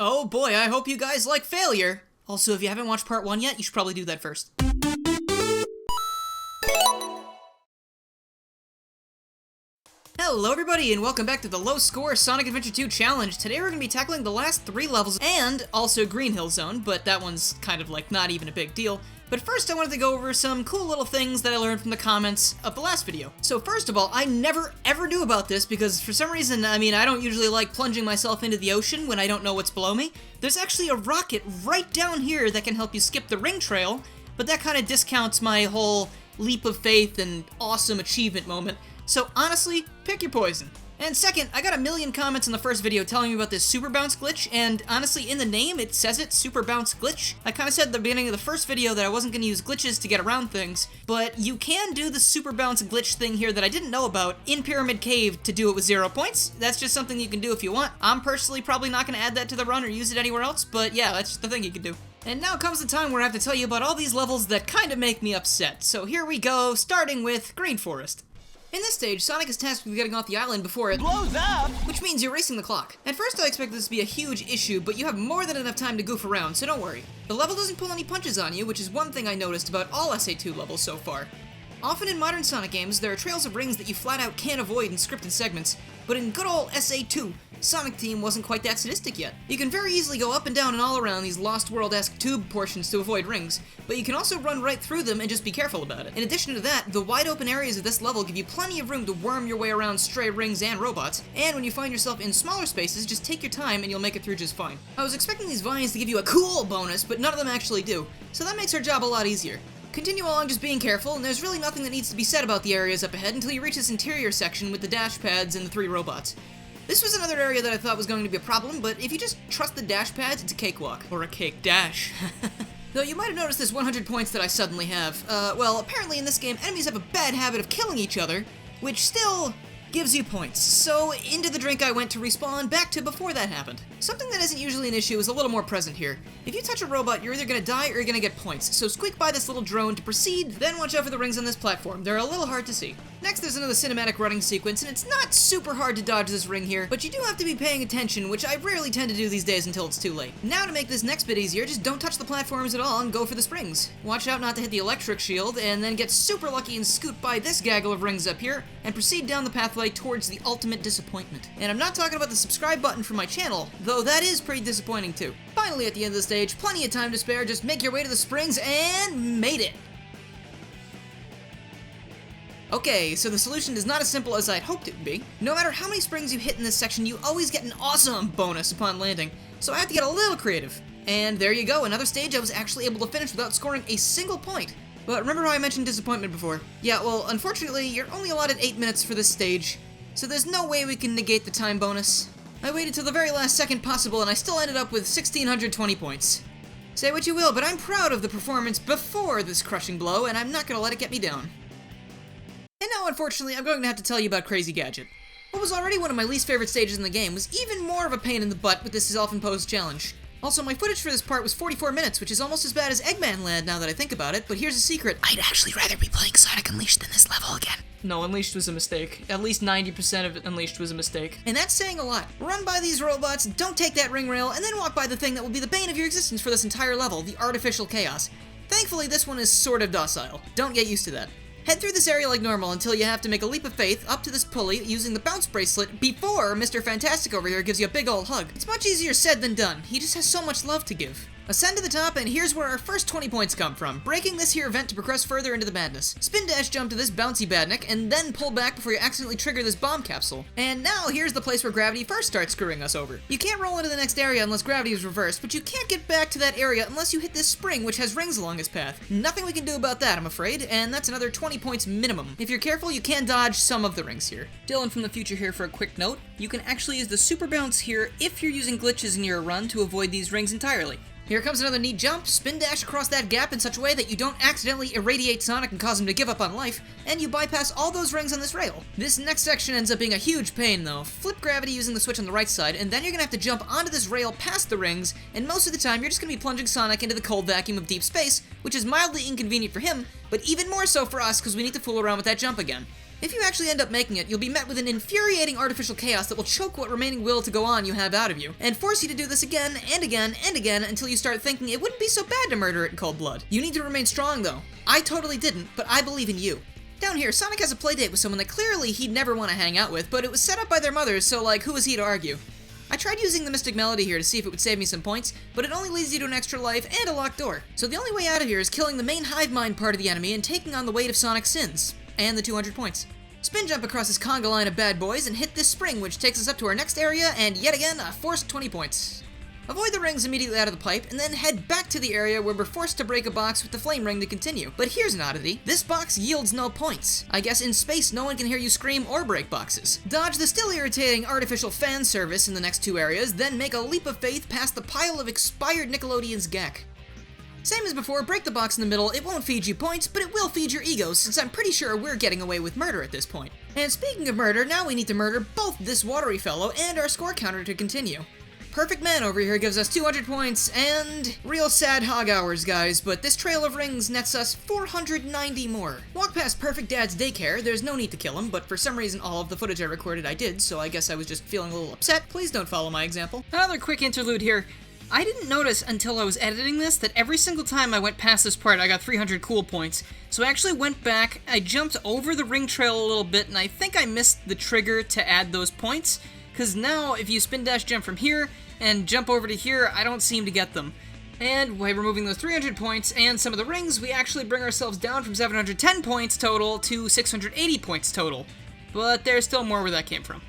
Oh boy, I hope you guys like failure. Also, if you haven't watched part 1 yet, you should probably do that first. Hello everybody, and welcome back to the Low Score Sonic Adventure 2 Challenge. Today we're going to be tackling the last 3 levels, and also Green Hill Zone, but that one's kind of like not even a big deal. But first I wanted to go over some cool little things that I learned from the comments of the last video. So first of all, I never ever knew about this because for some reason, I don't usually like plunging myself into the ocean when I don't know what's below me. There's actually a rocket right down here that can help you skip the ring trail, but that kind of discounts my whole leap of faith and awesome achievement moment. So honestly, pick your poison. And second, I got a million comments in the first video telling me about this super bounce glitch, and honestly, in the name, it says it, super bounce glitch. I kind of said at the beginning of the first video that I wasn't going to use glitches to get around things, but you can do the super bounce glitch thing here that I didn't know about in Pyramid Cave to do it with 0 points. That's just something you can do if you want. I'm personally probably not going to add that to the run or use it anywhere else, but yeah, that's just the thing you can do. And now comes the time where I have to tell you about all these levels that kind of make me upset. So here we go, starting with Green Forest. In this stage, Sonic is tasked with getting off the island before it blows up, which means you're racing the clock. At first I expected this to be a huge issue, but you have more than enough time to goof around, so don't worry. The level doesn't pull any punches on you, which is one thing I noticed about all SA2 levels so far. Often in modern Sonic games, there are trails of rings that you flat out can't avoid in scripted segments, but in good old SA2, Sonic Team wasn't quite that sadistic yet. You can very easily go up and down and all around these Lost World-esque tube portions to avoid rings, but you can also run right through them and just be careful about it. In addition to that, the wide open areas of this level give you plenty of room to worm your way around stray rings and robots, and when you find yourself in smaller spaces, just take your time and you'll make it through just fine. I was expecting these vines to give you a cool bonus, but none of them actually do, so that makes our job a lot easier. Continue along just being careful, and there's really nothing that needs to be said about the areas up ahead until you reach this interior section with the dash pads and the 3 robots. This was another area that I thought was going to be a problem, but if you just trust the dash pads, it's a cakewalk. Or a cake dash. Though you might have noticed this 100 points that I suddenly have. Well, apparently in this game, enemies have a bad habit of killing each other, which still gives you points. So into the drink I went to respawn back to before that happened. Something that isn't usually an issue is a little more present here. If you touch a robot, you're either gonna die or you're gonna get points, so squeak by this little drone to proceed, then watch out for the rings on this platform. They're a little hard to see. Next, there's another cinematic running sequence, and it's not super hard to dodge this ring here, but you do have to be paying attention, which I rarely tend to do these days until it's too late. Now to make this next bit easier, just don't touch the platforms at all and go for the springs. Watch out not to hit the electric shield, and then get super lucky and scoot by this gaggle of rings up here, and proceed down the pathway towards the ultimate disappointment. And I'm not talking about the subscribe button for my channel, though that is pretty disappointing too. Finally, at the end of the stage, plenty of time to spare, just make your way to the springs, and made it! Okay, so the solution is not as simple as I'd hoped it would be. No matter how many springs you hit in this section, you always get an awesome bonus upon landing, so I have to get a little creative. And there you go, another stage I was actually able to finish without scoring a single point. But remember how I mentioned disappointment before? Yeah, well, unfortunately, you're only allotted 8 minutes for this stage, so there's no way we can negate the time bonus. I waited till the very last second possible, and I still ended up with 1,620 points. Say what you will, but I'm proud of the performance before this crushing blow, and I'm not gonna let it get me down. And now, unfortunately, I'm going to have to tell you about Crazy Gadget. What was already one of my least favorite stages in the game was even more of a pain in the butt with this self-imposed challenge. Also, my footage for this part was 44 minutes, which is almost as bad as Eggman Land now that I think about it, but here's a secret. I'd actually rather be playing Sonic Unleashed than this level again. No, Unleashed was a mistake. At least 90% of Unleashed was a mistake. And that's saying a lot. Run by these robots, don't take that ring rail, and then walk by the thing that will be the bane of your existence for this entire level, the artificial chaos. Thankfully, this one is sort of docile. Don't get used to that. Head through this area like normal until you have to make a leap of faith up to this pulley using the bounce bracelet before Mr. Fantastic over here gives you a big old hug. It's much easier said than done. He just has so much love to give. Ascend to the top, and here's where our first 20 points come from, breaking this here vent to progress further into the madness. Spin dash jump to this bouncy badnik, and then pull back before you accidentally trigger this bomb capsule. And now here's the place where gravity first starts screwing us over. You can't roll into the next area unless gravity is reversed, but you can't get back to that area unless you hit this spring, which has rings along its path. Nothing we can do about that, I'm afraid, and that's another 20 points minimum. If you're careful, you can dodge some of the rings here. Dylan from the future here for a quick note. You can actually use the super bounce here if you're using glitches in your run to avoid these rings entirely. Here comes another neat jump, spin dash across that gap in such a way that you don't accidentally irradiate Sonic and cause him to give up on life, and you bypass all those rings on this rail. This next section ends up being a huge pain though. Flip gravity using the switch on the right side, and then you're gonna have to jump onto this rail past the rings, and most of the time you're just gonna be plunging Sonic into the cold vacuum of deep space, which is mildly inconvenient for him, but even more so for us because we need to fool around with that jump again. If you actually end up making it, you'll be met with an infuriating artificial chaos that will choke what remaining will to go on you have out of you, and force you to do this again, and again, and again, until you start thinking it wouldn't be so bad to murder it in cold blood. You need to remain strong though. I totally didn't, but I believe in you. Down here, Sonic has a playdate with someone that clearly he'd never want to hang out with, but it was set up by their mothers, so like, who is he to argue? I tried using the Mystic Melody here to see if it would save me some points, but it only leads you to an extra life and a locked door. So the only way out of here is killing the main hive mind part of the enemy and taking on the weight of Sonic's sins. And the 200 points. Spin jump across this conga line of bad boys and hit this spring, which takes us up to our next area, and yet again, a forced 20 points. Avoid the rings immediately out of the pipe, and then head back to the area where we're forced to break a box with the flame ring to continue. But here's an oddity. This box yields no points. I guess in space no one can hear you scream or break boxes. Dodge the still irritating artificial fan service in the next two areas, then make a leap of faith past the pile of expired Nickelodeon's Gek. Same as before, break the box in the middle. It won't feed you points, but it will feed your egos, since I'm pretty sure we're getting away with murder at this point. And speaking of murder, now we need to murder both this watery fellow and our score counter to continue. Perfect Man over here gives us 200 points, and real sad hog hours, guys, but this trail of rings nets us 490 more. Walk past Perfect Dad's daycare. There's no need to kill him, but for some reason all of the footage I recorded I did, so I guess I was just feeling a little upset. Please don't follow my example. Another quick interlude here. I didn't notice until I was editing this that every single time I went past this part I got 300 cool points. So I actually went back, I jumped over the ring trail a little bit, and I think I missed the trigger to add those points, because now if you spin dash jump from here and jump over to here, I don't seem to get them. And by removing those 300 points and some of the rings, we actually bring ourselves down from 710 points total to 680 points total. But there's still more where that came from.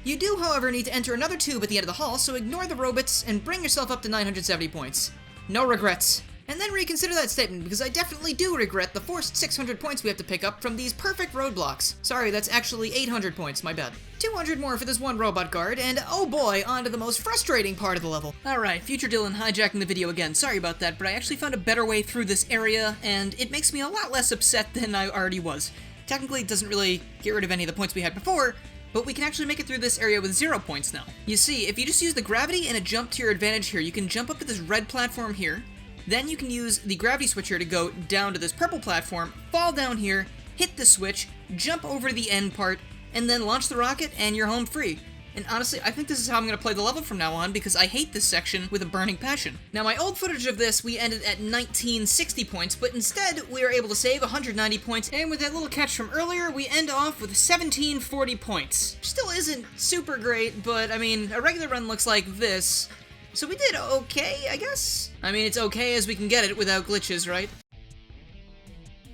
You do, however, need to enter another tube at the end of the hall, so ignore the robots and bring yourself up to 970 points. No regrets. And then reconsider that statement, because I definitely do regret the forced 600 points we have to pick up from these perfect roadblocks. Sorry, that's actually 800 points, my bad. 200 more for this one robot guard, and oh boy, on to the most frustrating part of the level. Alright, Future Dylan hijacking the video again, sorry about that, but I actually found a better way through this area, and it makes me a lot less upset than I already was. Technically, it doesn't really get rid of any of the points we had before, but we can actually make it through this area with 0 points now. You see, if you just use the gravity and a jump to your advantage here, you can jump up to this red platform here, then you can use the gravity switch here to go down to this purple platform, fall down here, hit the switch, jump over to the end part, and then launch the rocket, and you're home free. And honestly, I think this is how I'm going to play the level from now on, because I hate this section with a burning passion. Now, my old footage of this, we ended at 1960 points, but instead, we are able to save 190 points, and with that little catch from earlier, we end off with 1740 points. Still isn't super great, but I mean, a regular run looks like this, so we did okay, I guess? I mean, it's okay as we can get it without glitches, right?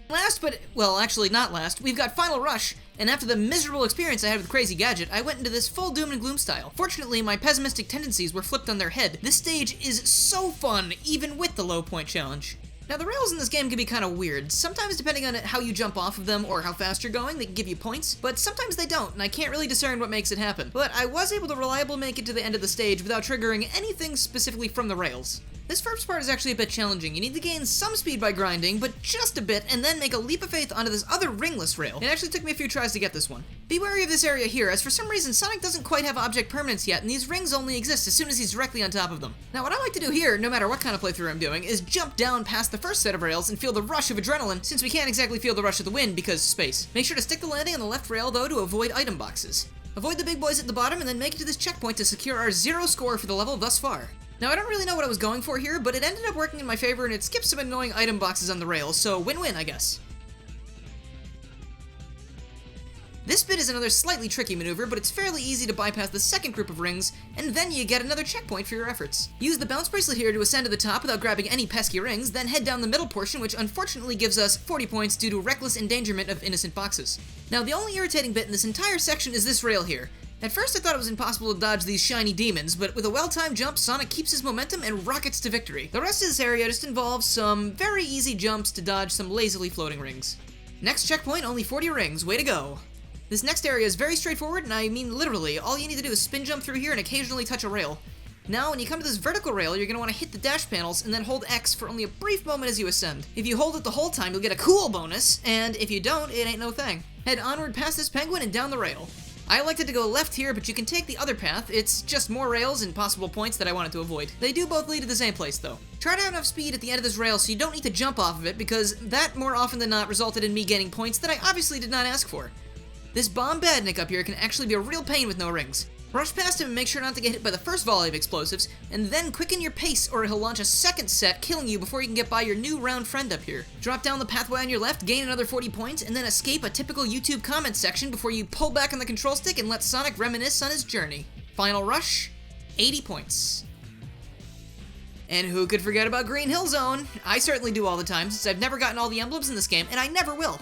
Last, but, well, actually not last, we've got Final Rush, and after the miserable experience I had with Crazy Gadget, I went into this full doom and gloom style. Fortunately, my pessimistic tendencies were flipped on their head. This stage is so fun, even with the low point challenge. Now, the rails in this game can be kind of weird. Sometimes, depending on how you jump off of them or how fast you're going, they can give you points, but sometimes they don't, and I can't really discern what makes it happen. But I was able to reliably make it to the end of the stage without triggering anything specifically from the rails. This first part is actually a bit challenging. You need to gain some speed by grinding, but just a bit, and then make a leap of faith onto this other ringless rail. It actually took me a few tries to get this one. Be wary of this area here, as for some reason Sonic doesn't quite have object permanence yet, and these rings only exist as soon as he's directly on top of them. Now, what I like to do here, no matter what kind of playthrough I'm doing, is jump down past the first set of rails and feel the rush of adrenaline, since we can't exactly feel the rush of the wind because space. Make sure to stick the landing on the left rail, though, to avoid item boxes. Avoid the big boys at the bottom, and then make it to this checkpoint to secure our 0 score for the level thus far. Now, I don't really know what I was going for here, but it ended up working in my favor, and it skipped some annoying item boxes on the rails, so win-win, I guess. This bit is another slightly tricky maneuver, but it's fairly easy to bypass the second group of rings, and then you get another checkpoint for your efforts. Use the bounce bracelet here to ascend to the top without grabbing any pesky rings, then head down the middle portion, which unfortunately gives us 40 points due to reckless endangerment of innocent boxes. Now, the only irritating bit in this entire section is this rail here. At first I thought it was impossible to dodge these shiny demons, but with a well-timed jump, Sonic keeps his momentum and rockets to victory. The rest of this area just involves some very easy jumps to dodge some lazily floating rings. Next checkpoint, only 40 rings, way to go. This next area is very straightforward, and I mean literally, all you need to do is spin jump through here and occasionally touch a rail. Now, when you come to this vertical rail, you're going to want to hit the dash panels and then hold X for only a brief moment as you ascend. If you hold it the whole time, you'll get a cool bonus, and if you don't, it ain't no thing. Head onward past this penguin and down the rail. I elected to go left here, but you can take the other path. It's just more rails and possible points that I wanted to avoid. They do both lead to the same place, though. Try to have enough speed at the end of this rail so you don't need to jump off of it, because that, more often than not, resulted in me getting points that I obviously did not ask for. This bomb badnik up here can actually be a real pain with no rings. Rush past him and make sure not to get hit by the first volley of explosives, and then quicken your pace or he'll launch a second set, killing you before you can get by your new round friend up here. Drop down the pathway on your left, gain another 40 points, and then escape a typical YouTube comment section before you pull back on the control stick and let Sonic reminisce on his journey. Final rush, 80 points. And who could forget about Green Hill Zone? I certainly do all the time, since I've never gotten all the emblems in this game, and I never will.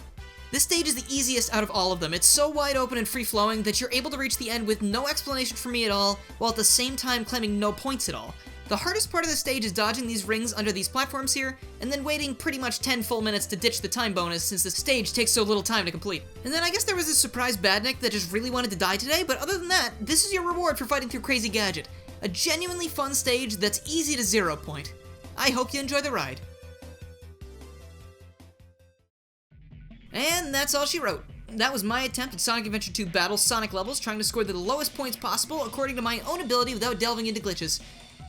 This stage is the easiest out of all of them. It's so wide open and free-flowing that you're able to reach the end with no explanation for me at all, while at the same time claiming no points at all. The hardest part of the stage is dodging these rings under these platforms here, and then waiting pretty much 10 full minutes to ditch the time bonus since the stage takes so little time to complete. And then I guess there was this surprise badnik that just really wanted to die today, but other than that, this is your reward for fighting through Crazy Gadget. A genuinely fun stage that's easy to 0 point. I hope you enjoy the ride. And that's all she wrote. That was my attempt at Sonic Adventure 2 Battle Sonic levels, trying to score the lowest points possible according to my own ability without delving into glitches.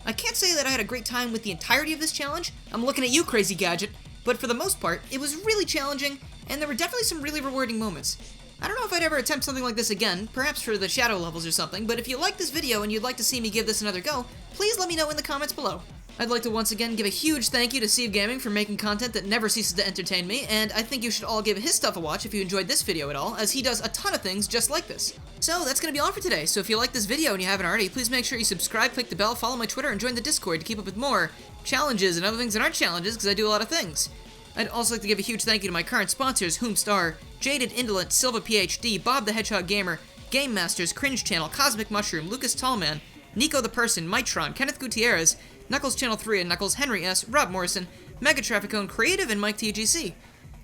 I can't say that I had a great time with the entirety of this challenge. I'm looking at you, Crazy Gadget. But for the most part, it was really challenging, and there were definitely some really rewarding moments. I don't know if I'd ever attempt something like this again, perhaps for the shadow levels or something, but if you like this video and you'd like to see me give this another go, please let me know in the comments below. I'd like to once again give a huge thank you to Ceave Gaming for making content that never ceases to entertain me, and I think you should all give his stuff a watch if you enjoyed this video at all, as he does a ton of things just like this. So that's gonna be all for today, so if you like this video and you haven't already, please make sure you subscribe, click the bell, follow my Twitter, and join the Discord to keep up with more challenges and other things that aren't challenges, because I do a lot of things. I'd also like to give a huge thank you to my current sponsors, Whomstar, Jaded Indolent, Silva PhD, Bob the Hedgehog Gamer, Game Masters, Cringe Channel, Cosmic Mushroom, Lucas Tallman, Nico the Person, Mitron, Kenneth Gutierrez, Knuckles Channel 3 and Knuckles Henry S, Rob Morrison, Mega Trafficone Creative, and Mike TGC.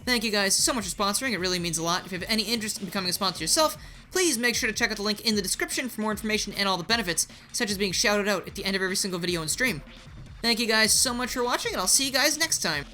Thank you guys so much for sponsoring, it really means a lot. If you have any interest in becoming a sponsor yourself, please make sure to check out the link in the description for more information and all the benefits, such as being shouted out at the end of every single video and stream. Thank you guys so much for watching, and I'll see you guys next time.